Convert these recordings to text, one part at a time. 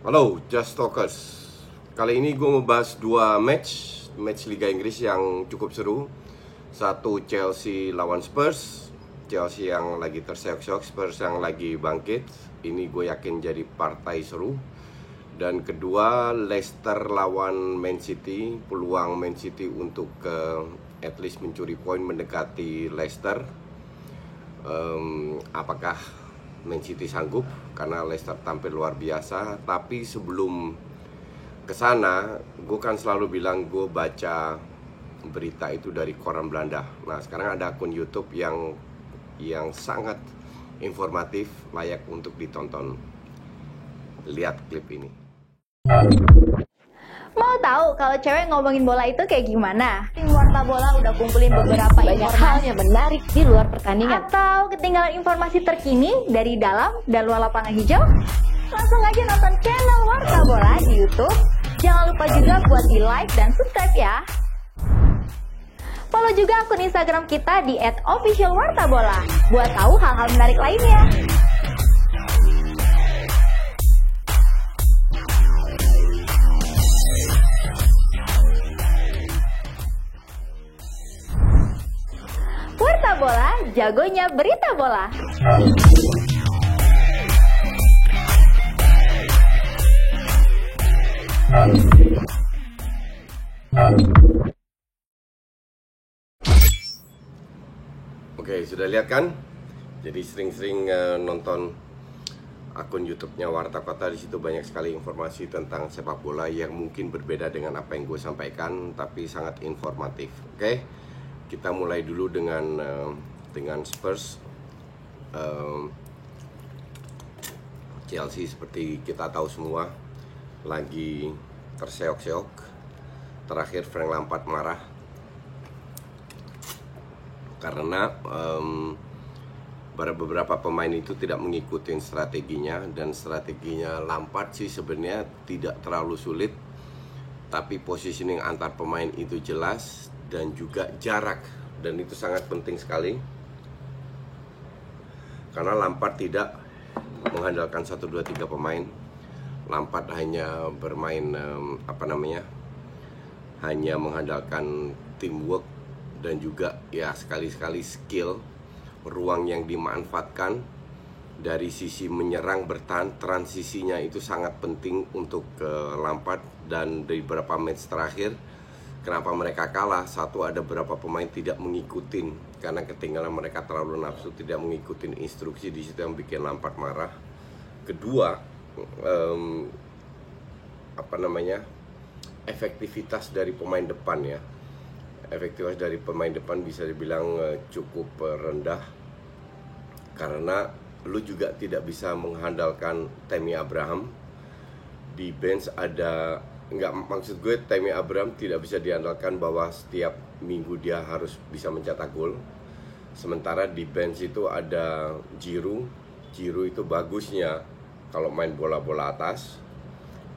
Halo, Just Talkers. Kali ini gue mau bahas dua match Liga Inggris yang cukup seru. Satu Chelsea lawan Spurs. Chelsea yang lagi terseok-seok, Spurs yang lagi bangkit. Ini gue yakin jadi partai seru. Dan kedua Leicester lawan Man City. Peluang Man City untuk at least mencuri poin mendekati Leicester. Apakah Man City sanggup? Karena Leicester tampil luar biasa. Tapi sebelum kesana, gue kan selalu bilang gue baca berita itu dari koran Belanda. Nah, sekarang ada akun YouTube yang sangat informatif, layak untuk ditonton. Lihat klip ini. Mau tahu kalau cewek ngomongin bola itu kayak gimana? Tim Warta Bola udah kumpulin beberapa banyak hal yang menarik di luar pertandingan. Atau ketinggalan informasi terkini dari dalam dan luar lapangan hijau? Langsung aja nonton channel Warta Bola di YouTube. Jangan lupa juga buat di like dan subscribe ya. Follow juga akun Instagram kita di @officialwartabola buat tahu hal-hal menarik lainnya. Warta Bola, jagonya berita bola. Oke, sudah lihat kan? Jadi sering-sering nonton akun YouTube-nya Warta Kota. Di situ banyak sekali informasi tentang sepak bola yang mungkin berbeda dengan apa yang gue sampaikan, tapi sangat informatif. Oke, kita mulai dulu dengan Spurs. Chelsea seperti kita tahu semua lagi terseok-seok. Terakhir Frank Lampard marah karena beberapa pemain itu tidak mengikuti strateginya, dan strateginya Lampard sih sebenarnya tidak terlalu sulit, tapi positioning antar pemain itu jelas dan juga jarak, dan itu sangat penting sekali karena Lampard tidak mengandalkan 1, 2, 3 pemain. Lampard hanya bermain hanya mengandalkan teamwork dan juga ya sekali-sekali skill. Ruang yang dimanfaatkan dari sisi menyerang bertahan, transisinya itu sangat penting untuk Lampard. Dan dari beberapa match terakhir, kenapa mereka kalah? Satu, ada beberapa pemain tidak mengikuti karena ketinggalan, mereka terlalu nafsu, tidak mengikuti instruksi. Di situ yang bikin Lampard marah. Kedua, efektivitas dari pemain depan ya. Efektivitas dari pemain depan bisa dibilang cukup rendah, karena lu juga tidak bisa mengandalkan Tammy Abraham. Di bench ada, maksud gue Tammy Abraham tidak bisa diandalkan bahwa setiap minggu dia harus bisa mencetak gol. Sementara di bench itu ada Giroud itu bagusnya kalau main bola-bola atas,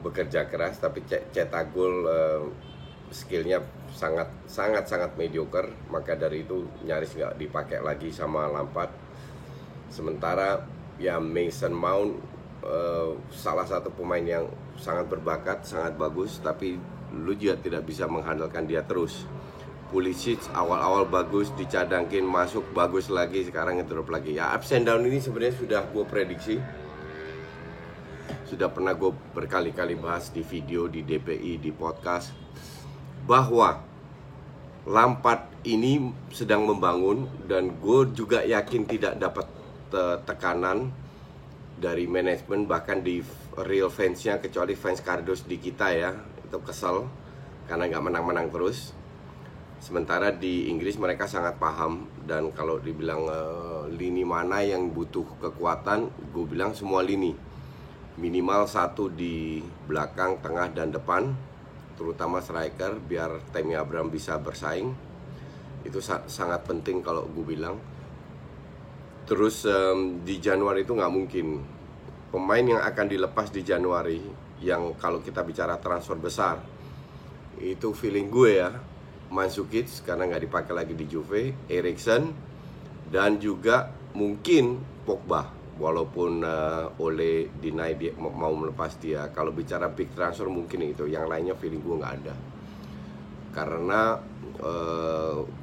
bekerja keras, tapi cetak gol skillnya sangat mediocre. Maka dari itu nyaris nggak dipakai lagi sama Lampard. Sementara ya Mason Mount salah satu pemain yang sangat berbakat, sangat bagus, tapi lu juga tidak bisa mengandalkan dia terus. Pulisic awal-awal bagus, dicadangin masuk bagus lagi, sekarang ngedrop lagi. Ya ups and down ini sebenarnya sudah gue prediksi, sudah pernah gue berkali-kali bahas di video, di DPI, di podcast, bahwa Lampard ini sedang membangun, dan gue juga yakin tidak dapat tekanan dari manajemen, bahkan di real fansnya, kecuali fans Cardos di kita ya, itu kesel karena nggak menang-menang terus. Sementara di Inggris mereka sangat paham, dan kalau dibilang lini mana yang butuh kekuatan, gue bilang semua lini. Minimal satu di belakang, tengah, dan depan, terutama striker, biar Tammy Abraham bisa bersaing. Itu sangat penting kalau gue bilang. Terus di Januari itu nggak mungkin pemain yang akan dilepas di Januari, yang kalau kita bicara transfer besar, itu feeling gue ya, Mandzukic karena nggak dipakai lagi di Juve, Eriksen, dan juga mungkin Pogba. walaupun Ole deny dia mau melepas dia. Kalau bicara big transfer mungkin itu, yang lainnya feeling gue nggak ada. Karena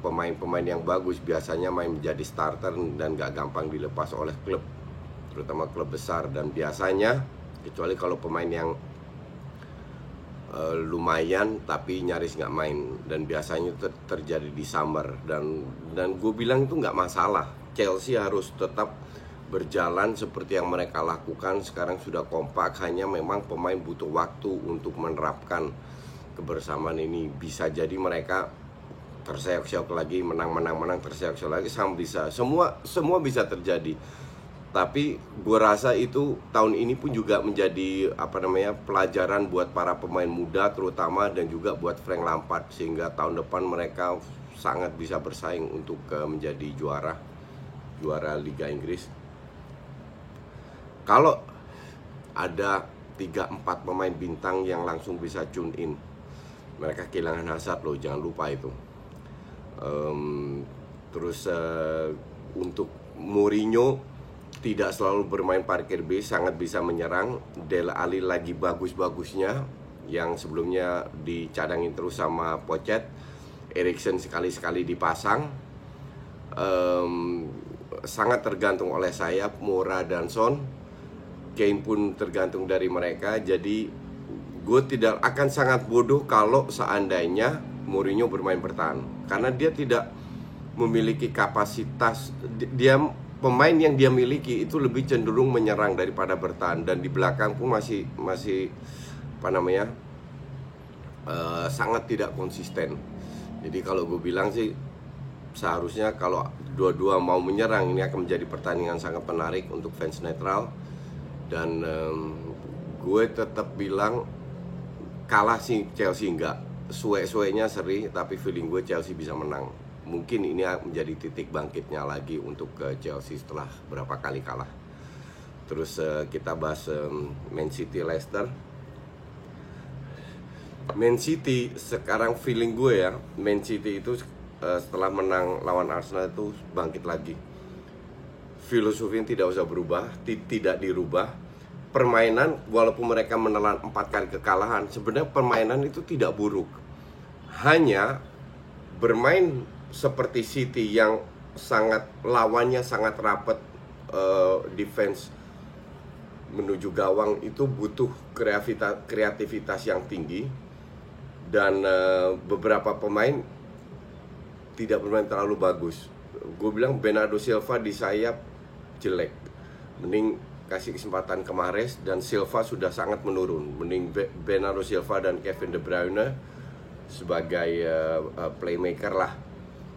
pemain-pemain yang bagus biasanya main menjadi starter dan nggak gampang dilepas oleh klub, terutama klub besar. Dan biasanya, kecuali kalau pemain yang lumayan tapi nyaris nggak main, dan biasanya terjadi di summer. Dan gue bilang itu nggak masalah. Chelsea harus tetap berjalan seperti yang mereka lakukan sekarang, sudah kompak. Hanya memang pemain butuh waktu untuk menerapkan kebersamaan ini. Bisa jadi mereka terseok-seok lagi, menang, terseok-seok lagi, semua bisa terjadi. Tapi gue rasa itu tahun ini pun juga menjadi pelajaran buat para pemain muda terutama, dan juga buat Frank Lampard, sehingga tahun depan mereka sangat bisa bersaing untuk menjadi juara Liga Inggris. Kalau ada 3-4 pemain bintang yang langsung bisa tune in, mereka kehilangan Hazard loh, jangan lupa itu. Terus untuk Mourinho tidak selalu bermain parkir base, sangat bisa menyerang. Dele Alli lagi bagus-bagusnya, yang sebelumnya dicadangin terus sama Pochettino. Eriksen sekali-sekali dipasang. Sangat tergantung oleh sayap, Moura dan Son. Kane pun tergantung dari mereka. Jadi gue tidak akan sangat bodoh kalau seandainya Mourinho bermain bertahan, karena dia tidak memiliki kapasitas. Pemain yang dia miliki itu lebih cenderung menyerang daripada bertahan, dan di belakang pun masih sangat tidak konsisten. Jadi kalau gue bilang sih, seharusnya kalau dua-dua mau menyerang, ini akan menjadi pertandingan sangat menarik untuk fans netral. Dan gue tetap bilang kalah sih Chelsea enggak, suwe-suwenya seri, tapi feeling gue Chelsea bisa menang. Mungkin ini menjadi titik bangkitnya lagi untuk Chelsea setelah berapa kali kalah. Terus kita bahas Man City Leicester. Man City sekarang feeling gue ya, Man City itu setelah menang lawan Arsenal itu bangkit lagi. Filosofinya tidak usah berubah, tidak dirubah. Permainan, walaupun mereka menelan 4 kali kekalahan, sebenarnya permainan itu tidak buruk. Hanya bermain seperti City yang lawannya sangat rapat, defense menuju gawang itu butuh kreativitas yang tinggi. Dan beberapa pemain tidak bermain terlalu bagus. Gue bilang Bernardo Silva di sayap jelek, mending kasih kesempatan ke Mahrez. Dan Silva sudah sangat menurun, mending Bernardo Silva dan Kevin De Bruyne sebagai playmaker lah.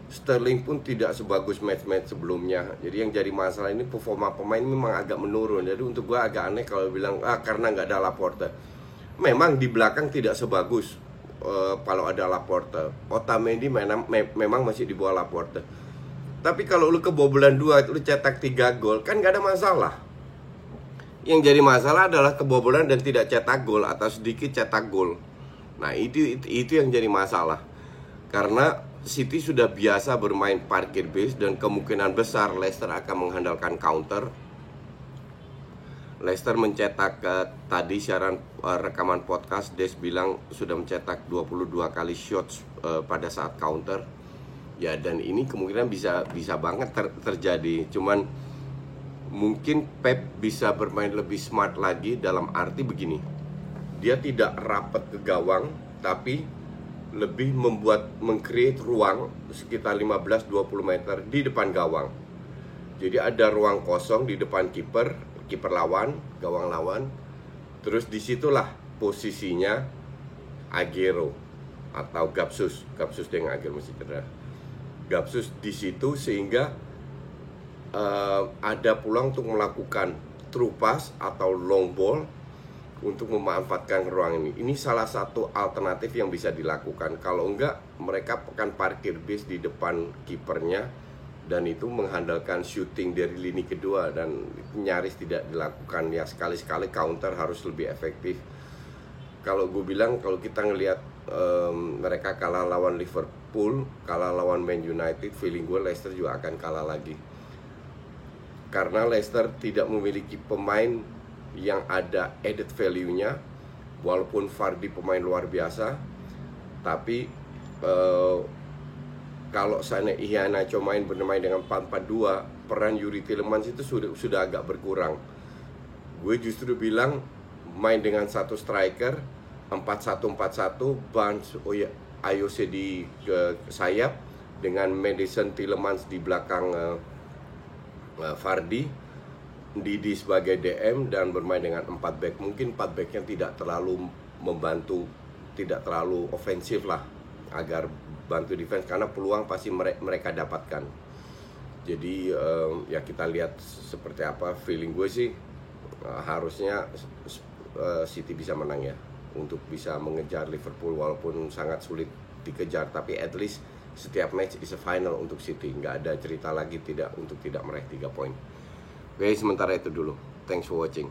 Sterling pun tidak sebagus match-match sebelumnya. Jadi yang jadi masalah ini performa pemain memang agak menurun. Jadi untuk gue agak aneh kalau bilang karena nggak ada Laporte. Memang di belakang tidak sebagus kalau ada Laporte. Otamendi memang masih di bawah Laporte. Tapi kalau lu kebobolan 2, lu cetak 3 gol, kan nggak ada masalah. Yang jadi masalah adalah kebobolan dan tidak cetak gol, atau sedikit cetak gol. Nah itu yang jadi masalah. Karena City sudah biasa bermain parkir base, dan kemungkinan besar Leicester akan mengandalkan counter. Leicester mencetak tadi siaran rekaman podcast, Des bilang sudah mencetak 22 kali shots pada saat counter. Ya, dan ini kemungkinan bisa banget terjadi. Cuman mungkin Pep bisa bermain lebih smart lagi, dalam arti begini. Dia tidak rapat ke gawang, tapi lebih meng-create ruang sekitar 15-20 meter di depan gawang. Jadi ada ruang kosong di depan kiper lawan, gawang lawan. Terus disitulah posisinya Aguero atau Gapsus dengan Aguero masih cedera. Gapsus di situ, sehingga ada peluang untuk melakukan through pass atau long ball untuk memanfaatkan ruang ini. Ini salah satu alternatif yang bisa dilakukan. Kalau enggak, mereka akan parkir base di depan kipernya, dan itu mengandalkan shooting dari lini kedua, dan nyaris tidak dilakukan. Ya, sekali-sekali counter harus lebih efektif. Kalau gue bilang, kalau kita ngelihat mereka kalah lawan Liverpool, kalah lawan Man United, feeling gue Leicester juga akan kalah lagi. karena Leicester tidak memiliki pemain yang ada added value-nya. Walaupun Vardy pemain luar biasa, tapi kalau sana Iheanacho bermain dengan 4-4-2, peran Yuri Tielemans itu sudah agak berkurang. Gue justru bilang main dengan satu striker 4-1-4-1, Barnes Ayose di sayap dengan Maddison Tielemans di belakang Vardy, Didi sebagai DM, dan bermain dengan 4 back. Mungkin 4 backnya tidak terlalu membantu, tidak terlalu ofensif lah, agar bantu defense, karena peluang pasti mereka dapatkan. Jadi ya kita lihat seperti apa. Feeling gue sih harusnya City bisa menang ya, untuk bisa mengejar Liverpool, walaupun sangat sulit dikejar, tapi at least setiap match is a final untuk City. Nggak ada cerita lagi untuk tidak meraih 3 poin. Oke, sementara itu dulu. Thanks for watching.